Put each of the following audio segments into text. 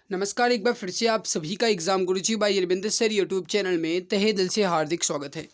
नमस्कार, एक बार फिर से आप सभी का exam Guruji by Arvind sir YouTube channel में तहे दिल से हार्दिक स्वागत है।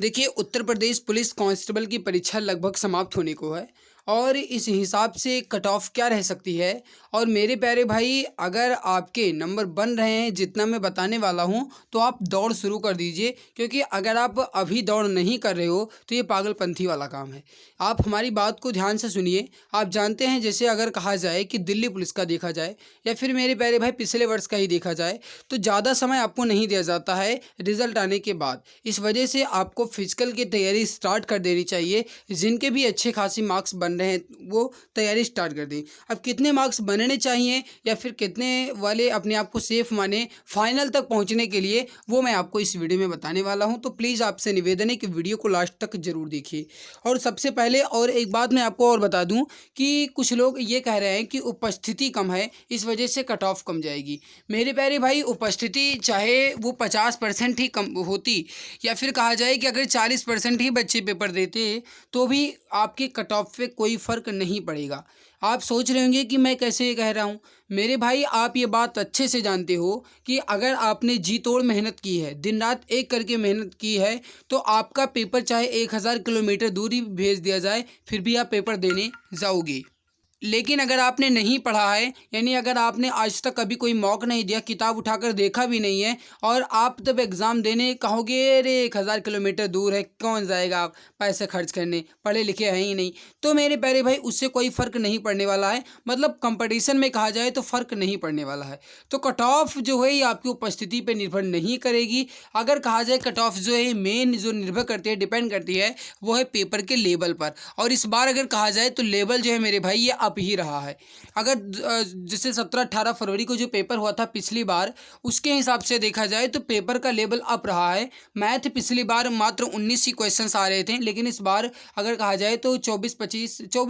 देखिए, उत्तर प्रदेश पुलिस कांस्टेबल की परीक्षा लगभग समाप्त होने को है और इस हिसाब से कट ऑफ क्या रह सकती है। और मेरे प्यारे भाई, अगर आपके नंबर बन रहे हैं जितना मैं बताने वाला हूं, तो आप दौड़ शुरू कर दीजिए, क्योंकि अगर आप अभी दौड़ नहीं कर रहे हो तो ये पागलपंथी वाला काम है। आप हमारी बात को ध्यान से सुनिए। आप जानते हैं, जैसे अगर कहा जाए कि दिल्ली पुलिस का देखा जाए या फिर मेरे प्यारे भाई पिछले वर्ष का ही देखा जाए, तो ज़्यादा समय आपको नहीं दिया जाता है रिजल्ट आने के बाद। इस वजह से आपको फिजिकल की तैयारी स्टार्ट कर देनी चाहिए। जिनके भी अच्छे खासी मार्क्स बन रहे हैं वो तैयारी स्टार्ट कर दें। अब कितने मार्क्स बनने चाहिए या फिर कितने वाले अपने आप को सेफ माने फाइनल तक पहुंचने के लिए, वो मैं आपको इस वीडियो में बताने वाला हूं। तो प्लीज़ आपसे निवेदन है कि वीडियो को लास्ट तक जरूर देखिए। और सबसे पहले और एक बात मैं आपको और बता दूं कि कुछ लोग ये कह रहे हैं कि उपस्थिति कम है, इस वजह से कट ऑफ कम जाएगी। मेरे प्यारे भाई, उपस्थिति चाहे वो 50% ही कम होती या फिर कहा जाए कि अगर 40% ही बच्चे पेपर देते, तो भी आपके कट ऑफ पे कोई फ़र्क नहीं पड़ेगा। आप सोच रहे होंगे कि मैं कैसे ये कह रहा हूँ। मेरे भाई, आप ये बात अच्छे से जानते हो कि अगर आपने जी तोड़ मेहनत की है, दिन रात एक करके मेहनत की है, तो आपका पेपर चाहे 1000 किलोमीटर दूरी भेज दिया जाए, फिर भी आप पेपर देने जाओगे। लेकिन अगर आपने नहीं पढ़ा है, यानी अगर आपने आज तक कभी कोई मौका नहीं दिया, किताब उठाकर देखा भी नहीं है, और आप तब एग्ज़ाम देने कहोगे अरे 1000 किलोमीटर दूर है, कौन जाएगा पैसे खर्च करने, पढ़े लिखे हैं ही नहीं, तो मेरे प्यारे भाई उससे कोई फ़र्क नहीं पड़ने वाला है। मतलब कंपटीशन में कहा जाए तो फ़र्क नहीं पड़ने वाला है। तो कट ऑफ जो है ये आपकी उपस्थिति पर निर्भर नहीं करेगी। अगर कहा जाए कट ऑफ जो है मेन जो निर्भर करती है, डिपेंड करती है, वो है पेपर के लेवल पर। और इस बार अगर कहा जाए तो लेवल जो है मेरे भाई ये अप ही रहा है। अगर जैसे 17-18 फरवरी को जो पेपर हुआ था पिछली बार, उसके हिसाब से देखा जाए तो पेपर का लेवल अप रहा है। मैथ पिछली बार मात्र 19 ही क्वेश्चंस आ रहे थे, लेकिन इस बार अगर कहा जाए तो 24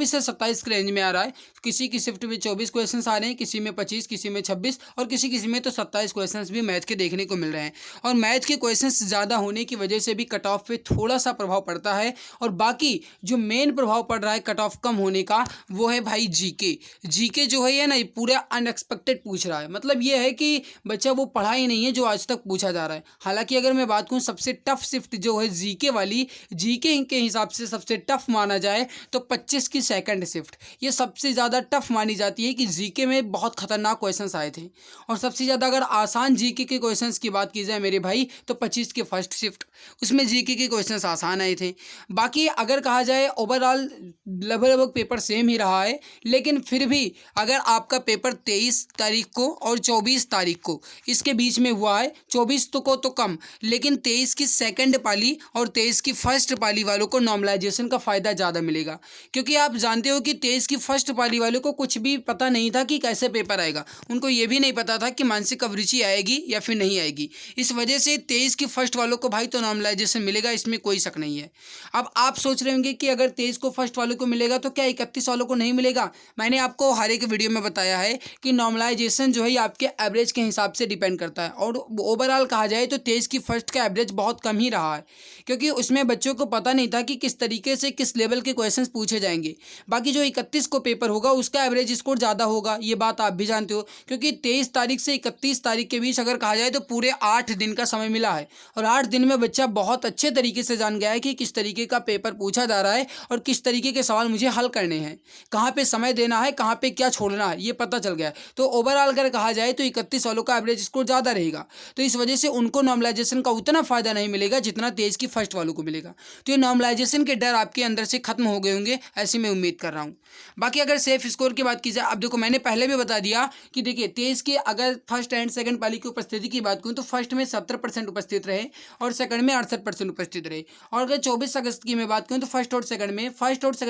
से 27 के रेंज में आ रहा है। किसी की शिफ्ट में 24 क्वेश्चंस आ रहे हैं, किसी में 25, किसी में 26 और किसी किसी में तो 27 क्वेश्चंस भी मैथ के देखने को मिल रहे हैं। और मैथ के क्वेश्चंस ज़्यादा होने की वजह से भी कट ऑफ पे थोड़ा सा प्रभाव पड़ता है। और बाकी जो मेन प्रभाव पड़ रहा है कट ऑफ कम होने का, वो है भाई जीके जो है ये ना, पूरा अनएक्सपेक्टेड पूछ रहा है। मतलब ये है कि बच्चा वो पढ़ा ही नहीं है जो आज तक पूछा जा रहा है। हालांकि अगर मैं बात करूँ सबसे टफ शिफ्ट जो है जीके वाली, जीके के हिसाब से सबसे टफ माना जाए तो 25 की सेकंड शिफ्ट ये सबसे ज़्यादा टफ मानी जाती है कि जीके में बहुत खतरनाक क्वेश्चंस आए थे। और सबसे ज़्यादा अगर आसान जीके के क्वेश्चंस की बात की जाए मेरे भाई, तो 25 की फर्स्ट शिफ्ट, उसमें जीके के क्वेश्चंस आसान आए थे। बाकी अगर कहा जाए ओवरऑल लगभग पेपर सेम ही रहा है। लेकिन फिर भी अगर आपका पेपर 23 तारीख को और 24 तारीख को इसके बीच में हुआ है, 24 तो को तो कम, लेकिन 23 की सेकंड पाली और 23 की फर्स्ट पाली वालों को नॉर्मलाइजेशन का फ़ायदा ज़्यादा मिलेगा। क्योंकि आप जानते हो कि 23 की फर्स्ट पाली वालों को कुछ भी पता नहीं था कि कैसे पेपर आएगा। उनको ये भी नहीं पता था कि मानसिक अभिरुचि आएगी या फिर नहीं आएगी। इस वजह से 23 की फर्स्ट वालों को भाई तो नॉर्मलाइजेशन मिलेगा, इसमें कोई शक नहीं है। अब आप सोच रहे होंगे कि अगर 23 को फर्स्ट वालों को मिलेगा तो क्या 31 वालों को नहीं मिलेगा। मैंने आपको हर एक वीडियो में बताया है कि नॉर्मलाइजेशन जो है आपके एवरेज के हिसाब से डिपेंड करता है। और ओवरऑल कहा जाए तो 23 की फर्स्ट का एवरेज बहुत कम ही रहा है, क्योंकि उसमें बच्चों को पता नहीं था कि किस तरीके से किस लेवल के क्वेश्चंस पूछे जाएंगे। बाकी जो 31 को पेपर होगा उसका एवरेज स्कोर ज़्यादा होगा, ये बात आप भी जानते हो। क्योंकि 23 तारीख से 31 तारीख के बीच अगर कहा जाए तो पूरे 8 दिन का समय मिला है। और 8 दिन में बच्चा बहुत अच्छे तरीके से जान गया है कि किस तरीके का पेपर पूछा जा रहा है और किस तरीके के सवाल मुझे हल करने हैं, कहाँ पे समय देना है, कहाँ पे क्या छोड़ना है, ये पता चल गया। तो ओवरऑल अगर कहा जाए तो 31 वालों का एवरेज स्कोर ज़्यादा रहेगा, तो इस वजह से उनको नॉर्मलाइजेशन का उतना फ़ायदा नहीं मिलेगा जितना 23 की फर्स्ट वालों को मिलेगा। तो ये नॉर्मलाइजेशन के डर आपके अंदर से खत्म हो गए होंगे, ऐसी मैं उम्मीद कर रहा हूँ। बाकी अगर सेफ स्कोर की बात की जाए, अब देखो मैंने पहले भी बता दिया कि देखिए 23 के अगर फर्स्ट एंड सेकंड पाली की उपस्थिति की बात करूँ तो फर्स्ट में 70% उपस्थित रहे और सेकंड में 68% उपस्थित रहे। और अगर 24 अगस्त की मैं बात करूँ तो फर्स्ट और सेकंड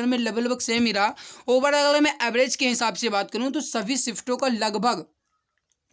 में लगभग सेम ही रहा। ओवरऑल अगर मैं एवरेज के हिसाब से बात करूं तो सभी शिफ्टों का लगभग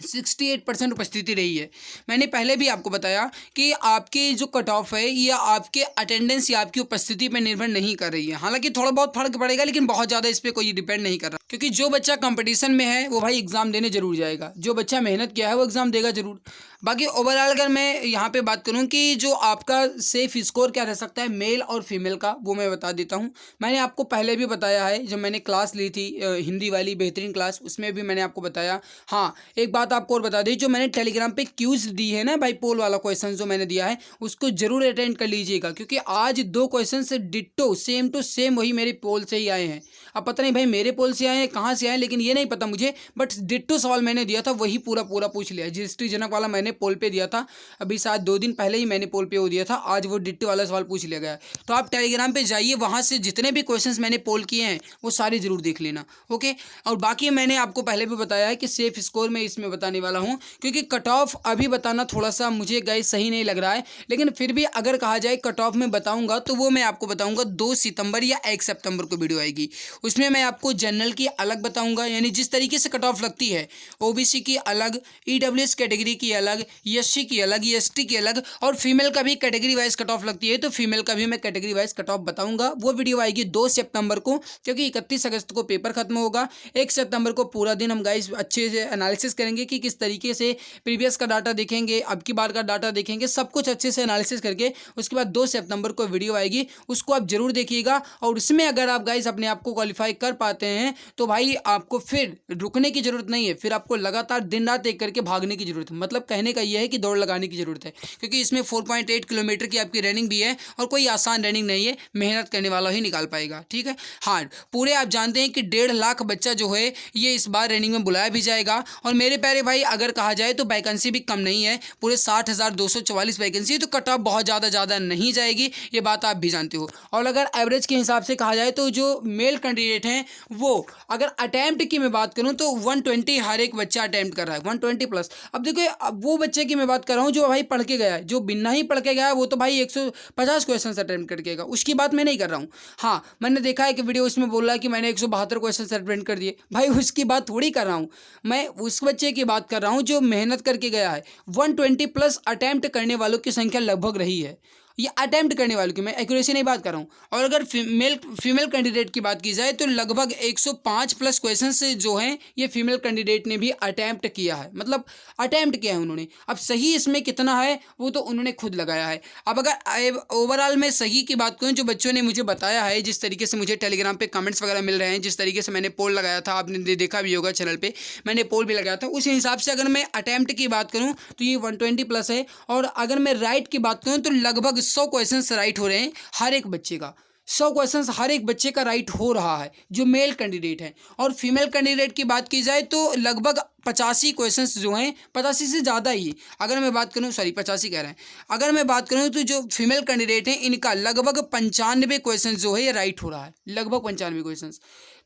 68% उपस्थिति रही है। मैंने पहले भी आपको बताया कि आपकी जो कट ऑफ है ये आपके अटेंडेंस या आपकी उपस्थिति पर निर्भर नहीं कर रही है। हालांकि थोड़ा बहुत फर्क पड़ेगा, लेकिन बहुत ज़्यादा इस पर कोई डिपेंड नहीं कर रहा। क्योंकि जो बच्चा कंपटीशन में है वो भाई एग्ज़ाम देने जरूर जाएगा, जो बच्चा मेहनत किया है वो एग्ज़ाम देगा जरूर। बाकी ओवरऑल अगर मैं यहाँ पे बात करूँ कि जो आपका सेफ स्कोर क्या रह सकता है मेल और फीमेल का, वो मैं बता देता हूँ। मैंने आपको पहले भी बताया है, जब मैंने क्लास ली थी हिंदी वाली बेहतरीन क्लास, उसमें भी मैंने आपको बताया। हाँ, एक बात आपको और बता दी, जो मैंने टेलीग्राम पे क्यूज़ दी है ना भाई, पोल वाला क्वेश्चन जो मैंने दिया है उसको जरूर अटेंड कर लीजिएगा, क्योंकि आज 2 क्वेश्चन से डिट्टो सेम टू सेम वही मेरे पोल से ही आए हैं। अब पता नहीं भाई मेरे पोल से आए हैं कहाँ से आए, लेकिन ये नहीं पता मुझे, बट डिट्टो सवाल मैंने दिया था वही पूरा पूरा पूछ लिया। जीएसटी जनक वाला मैंने पोल पे दिया था, अभी शायद 2 दिन पहले ही मैंने पोल पे वो दिया था, आज वो डिट्टो वाला सवाल पूछ लिया गया। तो आप टेलीग्राम पे जाइए, वहाँ से जितने भी क्वेश्चंस मैंने पोल किए हैं वो सारे जरूर देख लेना। ओके, और बाकी मैंने आपको पहले भी बताया है कि सेफ स्कोर में इसमें बताने वाला हूँ, क्योंकि कट ऑफ अभी बताना थोड़ा सा मुझे गाइस सही नहीं लग रहा है, लेकिन फिर भी अगर कहा जाए कट ऑफ में बताऊंगा तो वो मैं आपको बताऊंगा 2 सितंबर या 1 सितंबर को वीडियो आएगी। उसमें मैं आपको जनरल की अलग बताऊंगा, यानी जिस तरीके से कट ऑफ लगती है, ओबीसी की अलग, ईडब्ल्यूएस कैटेगरी की अलग, एससी की अलग, एसटी की अलग, और फीमेल का भी कैटेगरी वाइज कट ऑफ लगती है, तो फीमेल का भी मैं कैटेगरी वाइज कट ऑफ बताऊंगा। वो वीडियो आएगी 2 सितंबर को, क्योंकि 31 अगस्त को पेपर खत्म होगा। 1 सितंबर को पूरा दिन हम गाइस अच्छे से एनालिसिस करेंगे कि किस तरीके से प्रीवियस का डाटा देखेंगे, अब की बार का डाटा देखेंगे, सब कुछ अच्छे से एनालिसिस करके उसके बाद 2 सितंबर को वीडियो आएगी, उसको आप जरूर देखिएगा। और उसमें अगर आप गाइस अपने आप को क्वालिफाई कर पाते हैं तो भाई आपको फिर रुकने की जरूरत नहीं है, फिर आपको लगातार दिन रात एक करके भागने की जरूरत है। मतलब कहने का यह है कि दौड़ लगाने की जरूरत है, क्योंकि इसमें 4.8 किलोमीटर की आपकी रनिंग भी है, और कोई आसान रनिंग नहीं है, मेहनत करने वाला ही निकाल पाएगा। ठीक है, हाँ, पूरे आप जानते हैं कि 1.5 लाख बच्चा जो है ये इस बार रनिंग में बुलाया भी जाएगा। और मेरे प्यारे भाई अगर कहा जाए तो वैकेंसी भी कम नहीं है, पूरे 60,244 वैकेंसी है, तो कट ऑफ बहुत ज़्यादा नहीं जाएगी, ये बात आप भी जानते हो। और अगर एवरेज के हिसाब से कहा जाए तो जो मेल कैंडिडेट हैं वो अगर अटैम्प्ट की मैं बात करूं तो 120 हर एक बच्चा अटैम्प्ट कर रहा है, 120 प्लस। अब देखिए, अब वो बच्चे की मैं बात कर रहा हूं जो भाई पढ़ के गया है, जो बिना ही पढ़ के गया है वो तो भाई 150 क्वेश्चन अटैम्प्ट करके गया, उसकी बात मैं नहीं कर रहा हूँ। हाँ, मैंने देखा है कि वीडियो उसमें बोल रहा है कि मैंने 172 क्वेश्चन अटैम्प्ट कर दिए, भाई उसकी बात थोड़ी कर रहा हूँ मैं, उस बच्चे की बात कर रहा हूँ जो मेहनत करके गया है। 120 प्लस अटैम्प्ट करने वालों की संख्या लगभग रही है, ये अटैम्प्ट करने वालों की, मैं एक्यूरेसी नहीं बात कर रहा हूँ। और अगर फीमेल कैंडिडेट की बात की जाए तो लगभग 105 प्लस क्वेश्चन से जो हैं ये फीमेल कैंडिडेट ने भी अटैम्प्ट किया है, मतलब अटैम्प्ट किया है उन्होंने। अब सही इसमें कितना है वो तो उन्होंने खुद लगाया है। अब अगर ओवरऑल मैं सही की बात करूँ, जो बच्चों ने मुझे बताया है, जिस तरीके से मुझे टेलीग्राम पे कमेंट्स वगैरह मिल रहे हैं, जिस तरीके से मैंने पोल लगाया था, आपने देखा भी होगा चैनल पे, मैंने पोल भी लगाया था, उस हिसाब से अगर मैं अटैम्प्ट की बात करूँ तो ये 120 प्लस है। और अगर मैं राइट की बात करूँ तो लगभग 100 क्वेश्चन राइट हो रहे हैं हर एक बच्चे का, 100 क्वेश्चन हर एक बच्चे का राइट हो रहा है जो मेल कैंडिडेट है। और फीमेल कैंडिडेट की बात की जाए तो लगभग 85 क्वेश्चंस जो हैं, 85 से ज़्यादा ही, अगर मैं बात करूं, सॉरी 85 कह रहे हैं, अगर मैं बात करूं तो जो फीमेल कैंडिडेट हैं इनका लगभग 95 क्वेश्चन जो है ये राइट हो रहा है, लगभग 95 क्वेश्चन।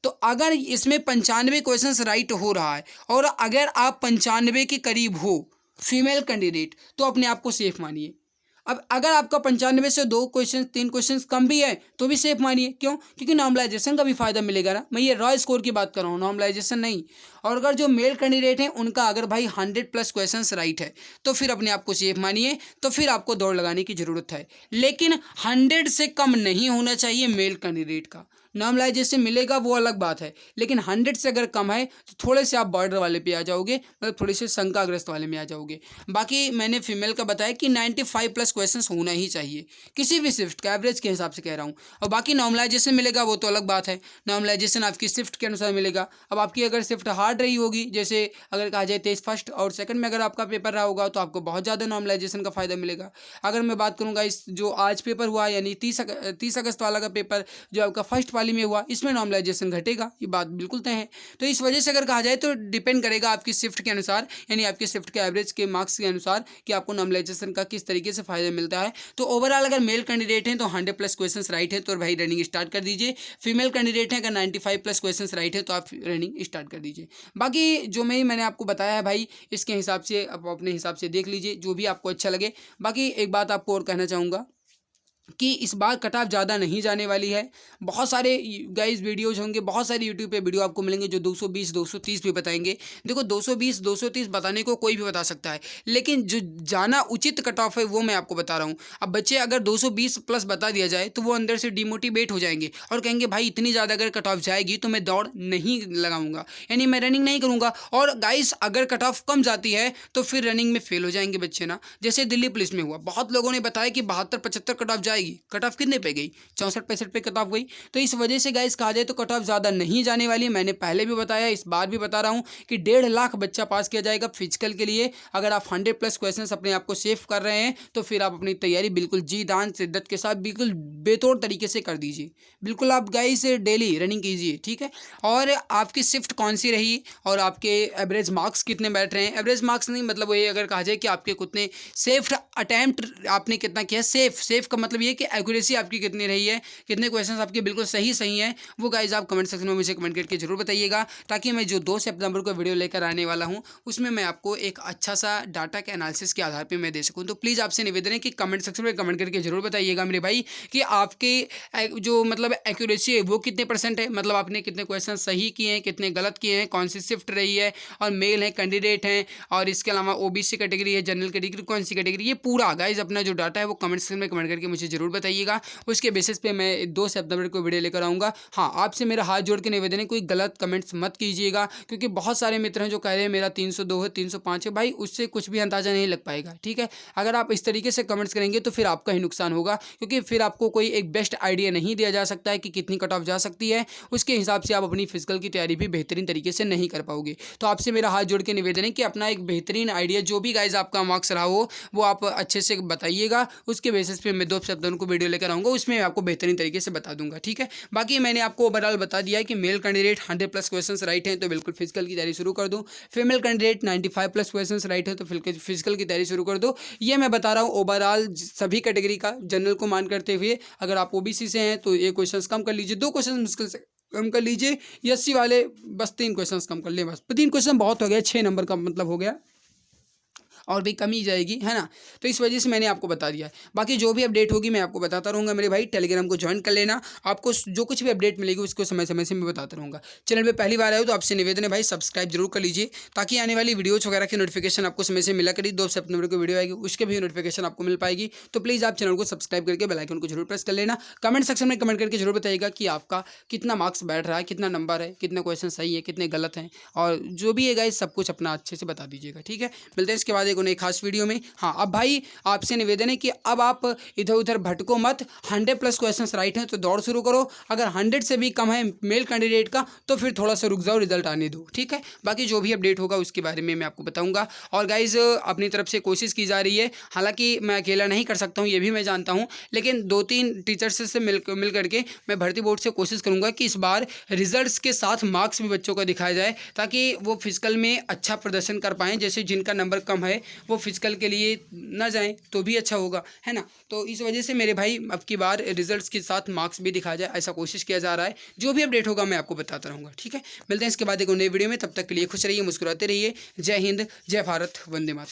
तो अगर इसमें 95 क्वेश्चन राइट हो रहा है और अगर आप 95 के करीब हो फीमेल कैंडिडेट, तो अपने आप को सेफ मानिए। अब अगर आपका 95 से 2 क्वेश्चन 3 क्वेश्चन कम भी है तो भी सेफ मानिए, क्यों? क्योंकि नॉर्मलाइजेशन का भी फायदा मिलेगा ना। मैं ये रॉ स्कोर की बात कर रहा हूँ, नॉर्मलाइजेशन नहीं। और अगर जो मेल कैंडिडेट हैं उनका अगर भाई 100 प्लस क्वेश्चंस राइट है तो फिर अपने आप को सेफ मानिए, तो फिर आपको दौड़ लगाने की ज़रूरत है, लेकिन 100 से कम नहीं होना चाहिए मेल कैंडिडेट का। नॉर्मलाइजेशन मिलेगा वो अलग बात है, लेकिन 100 से अगर कम है तो थोड़े से आप बॉर्डर वाले पे आ जाओगे, मतलब थोड़े से शंकाग्रस्त वाले में आ जाओगे। बाकी मैंने फीमेल का बताया कि 95 प्लस क्वेश्चंस होना ही चाहिए किसी भी शिफ्ट का, एवरेज के हिसाब से कह रहा हूँ। और बाकी नॉर्मलाइजेशन मिलेगा वो तो अलग बात है, नॉर्मलाइजेशन आपकी शिफ्ट के अनुसार मिलेगा। अब आपकी अगर शिफ्ट हार्ड रही होगी, जैसे अगर कहा जाए 23 फर्स्ट और सेकंड में अगर आपका पेपर रहा होगा तो आपको बहुत ज़्यादा नॉर्मलाइजेशन का फायदा मिलेगा। अगर मैं बात करूँगा इस जो आज पेपर हुआ यानी 30 अगस्त वाला का पेपर जो आपका फर्स्ट वाली में हुआ, इसमें नॉर्मलाइजेशन घटेगा, ये बात बिल्कुल तय है। तो इस वजह से अगर कहा जाए तो डिपेंड करेगा आपकी शिफ्ट के अनुसार, यानी आपकी शिफ्ट के एवरेज के मार्क्स के अनुसार कि आपको नॉर्मलाइजेशन का किस तरीके से फायदा मिलता है। तो ओवरऑल अगर मेल कैंडिडेट हैं तो 100 प्लस क्वेश्चन राइट है तो भाई रनिंग स्टार्ट कर दीजिए। फीमेल कैंडिडेट हैं अगर 95 प्लस क्वेश्चन राइट है तो आप रनिंग स्टार्ट कर दीजिए। बाकी जो मैंने आपको बताया है भाई, इसके हिसाब से आप अपने हिसाब से देख लीजिए, जो भी आपको अच्छा लगे। बाकी एक बात आपको और कहना चाहूँगा कि इस बार कट ऑफ ज़्यादा नहीं जाने वाली है। बहुत सारे गाइस वीडियोज़ होंगे, बहुत सारे यूट्यूब पे वीडियो आपको मिलेंगे जो 220 230 भी बताएंगे। देखो 220 230 बताने को कोई भी बता सकता है, लेकिन जो जाना उचित कट ऑफ है वो मैं आपको बता रहा हूँ। अब बच्चे अगर 220 प्लस बता दिया जाए तो वो अंदर से डिमोटिवेट हो जाएंगे और कहेंगे भाई इतनी ज़्यादा अगर कट ऑफ जाएगी तो मैं दौड़ नहीं लगाऊंगा, यानी मैं रनिंग नहीं करूँगा। और गाइस अगर कट ऑफ कम जाती है तो फिर रनिंग में फेल हो जाएंगे बच्चे ना, जैसे दिल्ली पुलिस में हुआ। बहुत लोगों ने बताया कि 72 75 कट ऑफ जाएगी, कट ऑफ कितने पे गई? 64 65 पे कट ऑफ गई। तो इस वजह से गाइस कहा जाए तो कट ऑफ ज़्यादा नहीं जाने वाली। मैंने पहले भी बताया, इस बार भी बता रहा हूँ कि 1.5 लाख बच्चा पास किया जाएगा फिजिकल के लिए। अगर आप 100 प्लस क्वेश्चन अपने आप को सेव कर रहे हैं तो फिर आप अपनी तैयारी बिल्कुल जी जान शिद्दत के साथ बिल्कुल बेतौर तरीके से कर दीजिए। बिल्कुल आप गाइस डेली रनिंग कीजिए, ठीक है। और आपकी शिफ्ट कौन सी रही और आपके एवरेज मार्क्स कितने बैठ रहे हैं? एवरेज मार्क्स नहीं, मतलब ये अगर कहा जाए कि आपके कितने सेफ अटैम्प्ट आपने कितना किया। सेफ का मतलब ये कि एक्यूरेसी आपकी कितनी रही है, कितने क्वेश्चंस आपके बिल्कुल सही हैं, वो गाइज आप कमेंट सेक्शन में मुझे कमेंट करके जरूर बताइएगा, ताकि मैं जो 2 सितंबर को वीडियो लेकर आने वाला हूँ उसमें मैं आपको एक अच्छा सा डाटा के एनालिसिस के आधार पर मैं दे सकूँ। तो प्लीज़ आपसे निवेदन है कि कमेंट सेक्शन में कमेंट करके जरूर बताइएगा मेरे भाई कि आपके जो मतलब एक्यूरेसी है वो कितने % है, मतलब आपने कितने क्वेश्चन सही किए हैं, कितने गलत किए हैं, कौन सी शिफ्ट रही है, और मेल है, कैंडिडेट हैं, और इसके अलावा ओबीसी कैटेगरी है, जनरल कैटेगरी, कौन सी कैटेगरी, ये पूरा गाइज अपना जो डाटा है वो कमेंट सेक्शन में कमेंट करके मुझे जरूर बताइएगा। उसके बेसिस पे मैं 2 सितंबर को वीडियो लेकर आऊँगा। हाँ, आपसे मेरा हाथ जोड़ के निवेदन है, कोई गलत कमेंट्स मत कीजिएगा, क्योंकि बहुत सारे मित्र हैं जो कह रहे हैं मेरा 302 है, 305 है। भाई उससे कुछ भी अंदाज़ा नहीं लग पाएगा, ठीक है। अगर आप इस तरीके से कमेंट्स करेंगे तो फिर आपका ही नुकसान होगा, क्योंकि फिर आपको कोई एक बेस्ट आइडिया नहीं दिया जा सकता है कि कितनी कट ऑफ जा सकती है। उसके हिसाब से आप अपनी फिजिकल की तैयारी भी बेहतरीन तरीके से नहीं कर पाओगे। तो आपसे मेरा हाथ जोड़ के निवेदन है कि अपना एक बेहतरीन आइडिया, जो भी गाइज आपका मार्क्स रहा हो वो आप अच्छे से बताइएगा। उसके बेसिस पे मैं 2 सितंबर को वीडियो लेकर आऊँगा, उसमें मैं आपको बेहतरीन तरीके से बता दूंगा, ठीक है। बाकी मैंने आपको ओवरऑल बता दिया है कि male candidate 100 plus question right हैं तो बिल्कुल फिजिकल की तैयारी शुरू कर दो। Female candidate 95 plus question right है तो फिजिकल की तैयारी शुरू कर दो। ये मैं बता रहा हूँ ओवरऑल सभी कैटेगरी का, जनरल को मान करते हुए। अगर आप ओबीसी से हैं तो ये क्वेश्चन कम कर लीजिए, 2 क्वेश्चन मुश्किल से कम कर लीजिए। एससी वाले बस 3 क्वेश्चन कम कर ले, बस 3 क्वेश्चन बहुत हो गया, 6 नंबर का मतलब हो गया, और भी कमी जाएगी, है ना। तो इस वजह से मैंने आपको बता दिया है। बाकी जो भी अपडेट होगी मैं आपको बताता रहूँगा मेरे भाई। टेलीग्राम को ज्वाइन कर लेना, आपको जो कुछ भी अपडेट मिलेगी उसको समय समय से मैं बताता रहूँगा। चैनल पे पहली बार आए हो तो आपसे निवेदन है भाई सब्सक्राइब जरूर कर लीजिए, ताकि आने वाली वीडियोज़ वगैरह की नोटिफिकेशन आपको समय से मिला करी। 2 सितंबर को वीडियो आएगी उसके भी नोटिफिकेशन आपको मिल पाएगी। तो प्लीज़ आप चैनल को सब्सक्राइब करके बेल आइकन को जरूर प्रेस कर लेना। कमेंट सेक्शन में कमेंट करके जरूर बताइएगा कि आपका कितना मार्क्स बैठ रहा है, कितना नंबर है, कितने क्वेश्चन सही है, कितने गलत हैं, और जो भी है गाइस सब कुछ अपना अच्छे से बता दीजिएगा, ठीक है। मिलते हैं इसके बाद एक नई खास वीडियो में। हाँ, अब भाई आपसे निवेदन है कि अब आप इधर उधर भटको मत। 100 प्लस क्वेश्चंस राइट हैं तो दौड़ शुरू करो। अगर 100 से भी कम है मेल कैंडिडेट का तो फिर थोड़ा सा रुक जाओ, रिजल्ट आने दो, ठीक है। बाकी जो भी अपडेट होगा उसके बारे में मैं आपको बताऊंगा। और गाइज अपनी तरफ से कोशिश की जा रही है, हालांकि मैं अकेला नहीं कर सकता हूँ, ये भी मैं जानता हूँ, लेकिन 2-3 टीचर्स से मिल करके मैं भर्ती बोर्ड से कोशिश करूँगा कि इस बार रिजल्ट्स के साथ मार्क्स भी बच्चों को दिखाया जाए, ताकि वो फिजिकल में अच्छा प्रदर्शन कर पाएँ। जैसे जिनका नंबर कम है वो फिजिकल के लिए ना जाएं तो भी अच्छा होगा, है ना। तो इस वजह से मेरे भाई अब की बार रिजल्ट्स के साथ मार्क्स भी दिखाया जाए, ऐसा कोशिश किया जा रहा है। जो भी अपडेट होगा मैं आपको बताता रहूँगा, ठीक है। मिलते हैं इसके बाद एक नई वीडियो में, तब तक के लिए खुश रहिए, मुस्कुराते रहिए। जय हिंद, जय भारत, वंदे मातरम।